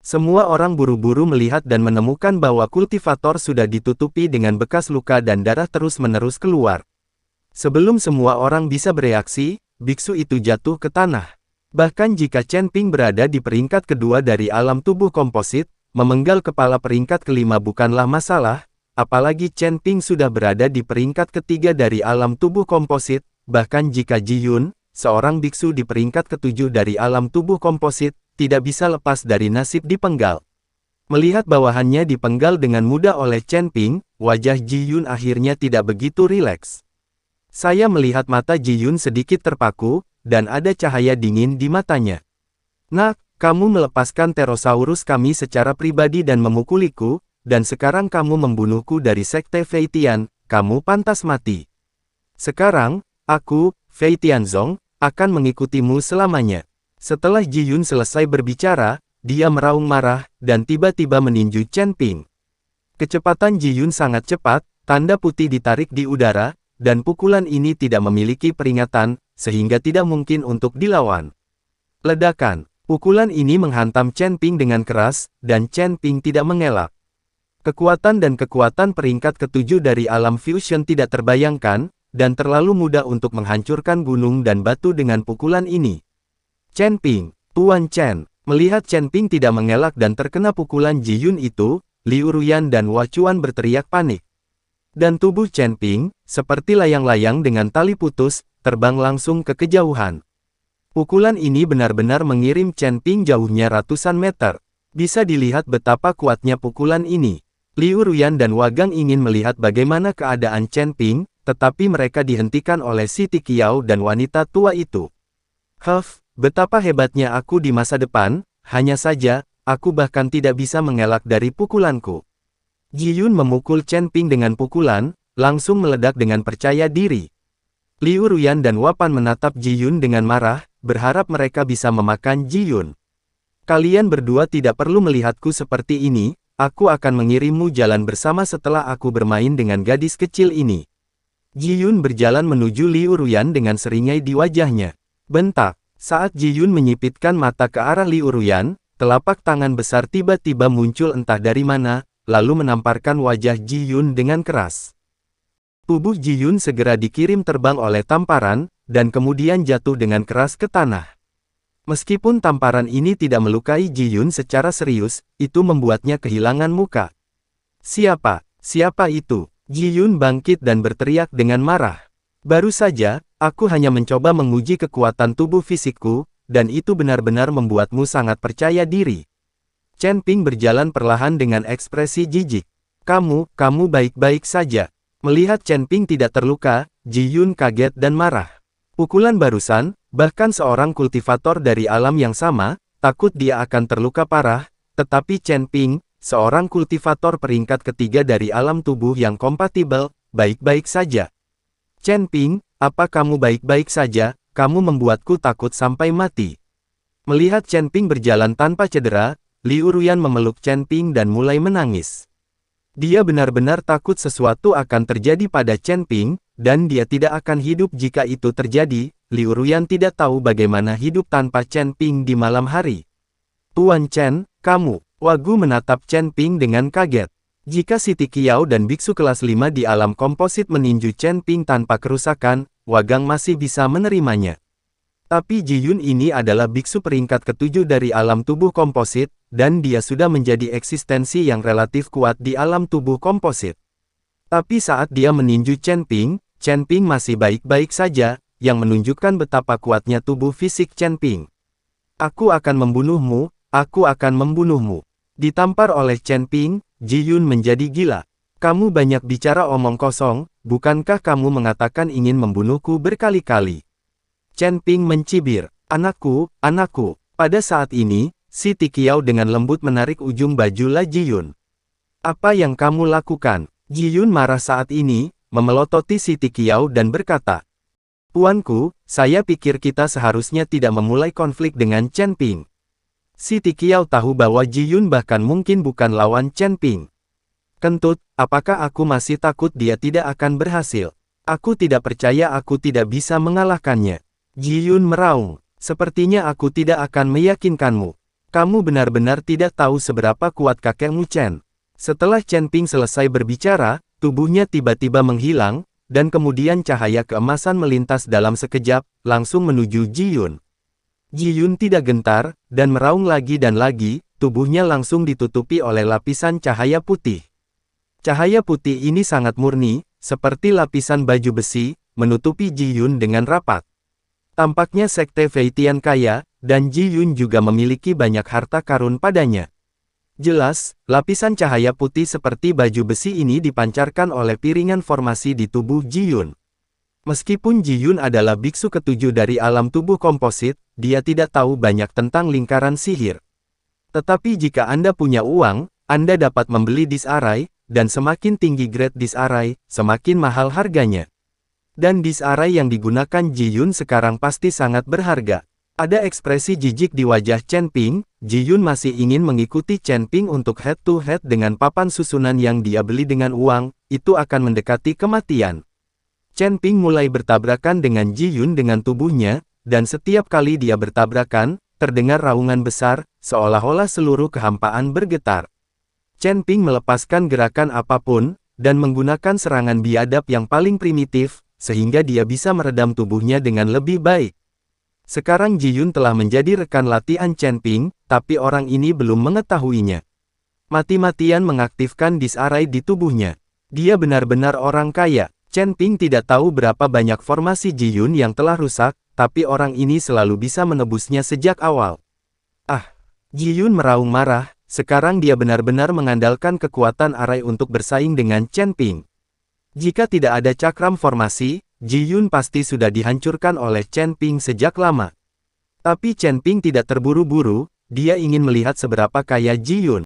Semua orang buru-buru melihat dan menemukan bahwa kultivator sudah ditutupi dengan bekas luka dan darah terus-menerus keluar. Sebelum semua orang bisa bereaksi, biksu itu jatuh ke tanah. Bahkan jika Chen Ping berada di peringkat kedua dari alam tubuh komposit, memenggal kepala peringkat kelima bukanlah masalah, apalagi Chen Ping sudah berada di peringkat ketiga dari alam tubuh komposit, bahkan jika Ji Yun, seorang biksu di peringkat ketujuh dari alam tubuh komposit, tidak bisa lepas dari nasib dipenggal. Melihat bawahannya dipenggal dengan mudah oleh Chen Ping, wajah Ji Yun akhirnya tidak begitu rileks. Saya melihat mata Ji Yun sedikit terpaku, dan ada cahaya dingin di matanya. Nak, kamu melepaskan Pterosaurus kami secara pribadi dan memukuliku, dan sekarang kamu membunuhku dari Sekte Fei Tian, kamu pantas mati. Sekarang, aku, Fei Tianzong, akan mengikutimu selamanya. Setelah Ji Yun selesai berbicara, dia meraung marah, dan tiba-tiba meninju Chen Ping. Kecepatan Ji Yun sangat cepat, tanda putih ditarik di udara, dan pukulan ini tidak memiliki peringatan, sehingga tidak mungkin untuk dilawan. Ledakan. Pukulan ini menghantam Chen Ping dengan keras, dan Chen Ping tidak mengelak. Kekuatan dan kekuatan peringkat ketujuh dari alam fusion tidak terbayangkan, dan terlalu mudah untuk menghancurkan gunung dan batu dengan pukulan ini. Chen Ping, Tuan Chen, melihat Chen Ping tidak mengelak dan terkena pukulan Ji Yun itu, Liu Ruyan dan Hua Chuan berteriak panik. Dan tubuh Chen Ping, seperti layang-layang dengan tali putus, terbang langsung ke kejauhan. Pukulan ini benar-benar mengirim Chen Ping jauhnya ratusan meter. Bisa dilihat betapa kuatnya pukulan ini. Liu Ruyan dan Hua Gang ingin melihat bagaimana keadaan Chen Ping, tetapi mereka dihentikan oleh Si Tiqiao dan wanita tua itu. Betapa hebatnya aku di masa depan, hanya saja, aku bahkan tidak bisa mengelak dari pukulanku. Ji Yun memukul Chen Ping dengan pukulan, langsung meledak dengan percaya diri. Liu Ruyan dan Hua Pan menatap Ji Yun dengan marah, berharap mereka bisa memakan Ji Yun. Kalian berdua tidak perlu melihatku seperti ini, aku akan mengirimmu jalan bersama setelah aku bermain dengan gadis kecil ini. Ji Yun berjalan menuju Liu Ruyan dengan seringai di wajahnya. Bentak. Saat Ji Yun menyipitkan mata ke arah Liu Ruyan, telapak tangan besar tiba-tiba muncul entah dari mana, lalu menamparkan wajah Ji Yun dengan keras. Tubuh Ji Yun segera dikirim terbang oleh tamparan, dan kemudian jatuh dengan keras ke tanah. Meskipun tamparan ini tidak melukai Ji Yun secara serius, itu membuatnya kehilangan muka. Siapa itu? Ji Yun bangkit dan berteriak dengan marah. Baru saja, aku hanya mencoba menguji kekuatan tubuh fisikku, dan itu benar-benar membuatmu sangat percaya diri. Chen Ping berjalan perlahan dengan ekspresi jijik. Kamu baik-baik saja. Melihat Chen Ping tidak terluka, Ji Yun kaget dan marah. Pukulan barusan, bahkan seorang kultivator dari alam yang sama, takut dia akan terluka parah, tetapi Chen Ping, seorang kultivator peringkat ketiga dari alam tubuh yang kompatibel, baik-baik saja. Chen Ping, apa kamu baik-baik saja? Kamu membuatku takut sampai mati. Melihat Chen Ping berjalan tanpa cedera, Liu Ruyan memeluk Chen Ping dan mulai menangis. Dia benar-benar takut sesuatu akan terjadi pada Chen Ping, dan dia tidak akan hidup jika itu terjadi. Liu Ruyan tidak tahu bagaimana hidup tanpa Chen Ping di malam hari. Tuan Chen, kamu. Wagu menatap Chen Ping dengan kaget. Jika Si Tiqiao dan biksu kelas 5 di alam komposit meninju Chen Ping tanpa kerusakan, Wagang masih bisa menerimanya. Tapi Ji Yun ini adalah biksu peringkat ketujuh dari alam tubuh komposit, dan dia sudah menjadi eksistensi yang relatif kuat di alam tubuh komposit. Tapi saat dia meninju Chen Ping masih baik-baik saja, yang menunjukkan betapa kuatnya tubuh fisik Chen Ping. Aku akan membunuhmu. Ditampar oleh Chen Ping, Ji Yun menjadi gila. Kamu banyak bicara omong kosong, bukankah kamu mengatakan ingin membunuhku berkali-kali? Chen Ping mencibir. Anakku. Pada saat ini, Si Tiqiao dengan lembut menarik ujung baju La Ji Yun. Apa yang kamu lakukan? Ji Yun marah saat ini, memelototi Si Tiqiao dan berkata, Tuanku, saya pikir kita seharusnya tidak memulai konflik dengan Chen Ping. Si Tiqiao tahu bahwa Ji Yun bahkan mungkin bukan lawan Chen Ping. Kentut, apakah aku masih takut dia tidak akan berhasil? Aku tidak percaya aku tidak bisa mengalahkannya. Ji Yun meraung, sepertinya aku tidak akan meyakinkanmu. Kamu benar-benar tidak tahu seberapa kuat kakekmu Chen. Setelah Chen Ping selesai berbicara, tubuhnya tiba-tiba menghilang, dan kemudian cahaya keemasan melintas dalam sekejap, langsung menuju Ji Yun. Ji Yun tidak gentar, dan meraung lagi dan lagi, tubuhnya langsung ditutupi oleh lapisan cahaya putih. Cahaya putih ini sangat murni, seperti lapisan baju besi, menutupi Ji Yun dengan rapat. Tampaknya Sekte Feitian kaya, dan Ji Yun juga memiliki banyak harta karun padanya. Jelas, lapisan cahaya putih seperti baju besi ini dipancarkan oleh piringan formasi di tubuh Ji Yun. Meskipun Ji Yun adalah biksu ketujuh dari alam tubuh komposit, dia tidak tahu banyak tentang lingkaran sihir. Tetapi jika Anda punya uang, Anda dapat membeli Dis Array, dan semakin tinggi grade Dis Array, semakin mahal harganya. Dan Dis Array yang digunakan Ji Yun sekarang pasti sangat berharga. Ada ekspresi jijik di wajah Chen Ping, Ji Yun masih ingin mengikuti Chen Ping untuk head-to-head dengan papan susunan yang dia beli dengan uang, itu akan mendekati kematian. Chen Ping mulai bertabrakan dengan Ji Yun dengan tubuhnya, dan setiap kali dia bertabrakan, terdengar raungan besar, seolah-olah seluruh kehampaan bergetar. Chen Ping melepaskan gerakan apapun, dan menggunakan serangan biadab yang paling primitif, sehingga dia bisa meredam tubuhnya dengan lebih baik. Sekarang Ji Yun telah menjadi rekan latihan Chen Ping, tapi orang ini belum mengetahuinya. Mati-matian mengaktifkan Dis Array di tubuhnya. Dia benar-benar orang kaya. Chen Ping tidak tahu berapa banyak formasi Ji Yun yang telah rusak, tapi orang ini selalu bisa menebusnya sejak awal. Ah! Ji Yun meraung marah, sekarang dia benar-benar mengandalkan kekuatan Array untuk bersaing dengan Chen Ping. Jika tidak ada cakram formasi, Ji Yun pasti sudah dihancurkan oleh Chen Ping sejak lama. Tapi Chen Ping tidak terburu-buru, dia ingin melihat seberapa kaya Ji Yun.